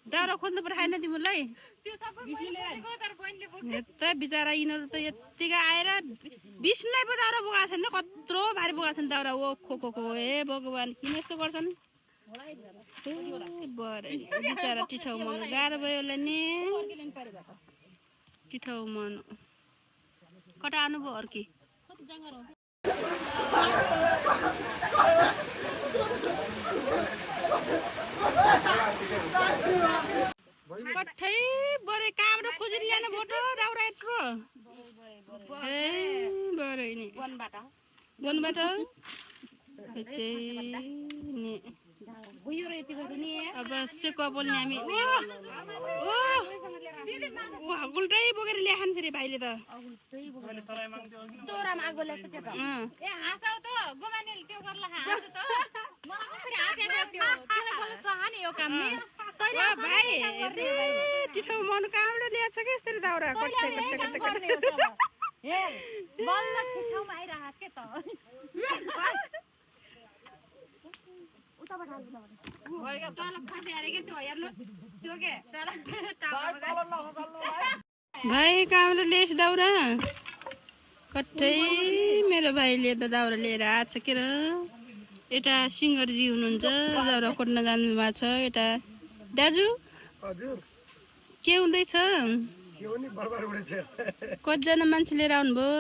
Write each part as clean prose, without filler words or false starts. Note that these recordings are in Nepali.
दाउरा खोज्नु पठाएन तिमीलाई यता बिचरा यिनीहरू त यत्तिकै आएर विष्णुलाई पो दाउरा बोकाएको छ नि कत्रो भारी बोकाएको छ नि दाउरा ओ खो हे भगवान् किन यस्तो गर्छन् बिचरा टिठाउ मन गाह्रो भयो उसलाई नि टिठाउ मन कता आउनुभयो अर्की कठै बरे कहाँबाट खोजेर ल्यान भोटो दाउरा यत्रो ए बरे नि वनबाट अब सेकुवा बोल्ने हामी उल्टै बोकेर ल्याखान फेरि भाइले त भाइ टिठो मन कहाँबाट ल्याएको छ कि यस्तरी दाउरा भाइ कहाँबाट ल्याएछ दाउरा कठै मेरो भाइले त दाउरा लिएर आएको छ के र यता सिङ्गरजी हुनुहुन्छ दाउरा खोज्न जानु भएको छ यता दाजु के हुँदैछ कतिजना मान्छे लिएर आउनुभयो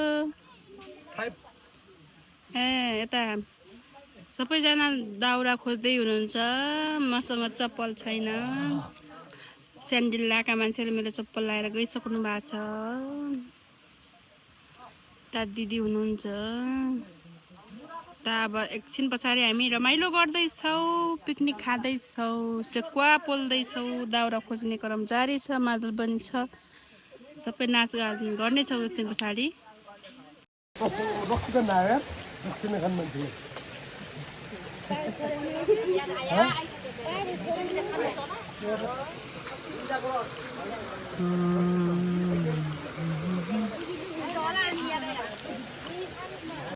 ए यता सबैजना दाउरा खोज्दै हुनुहुन्छ मसँग चप्पल छैन स्यान्डल लगाएका मान्छेले मेरो चप्पल लगाएर गइसक्नु भएको छ ता दिदी हुनुहुन्छ त अब एकछिन पछाडि हामी रमाइलो गर्दैछौँ पिकनिक खाँदैछौँ सेकुवा पोल्दैछौँ दाउरा खोज्ने क्रम जारी छ मादल पनि छ सबै नाचगान गर्नेछौँ एकछिन पछाडि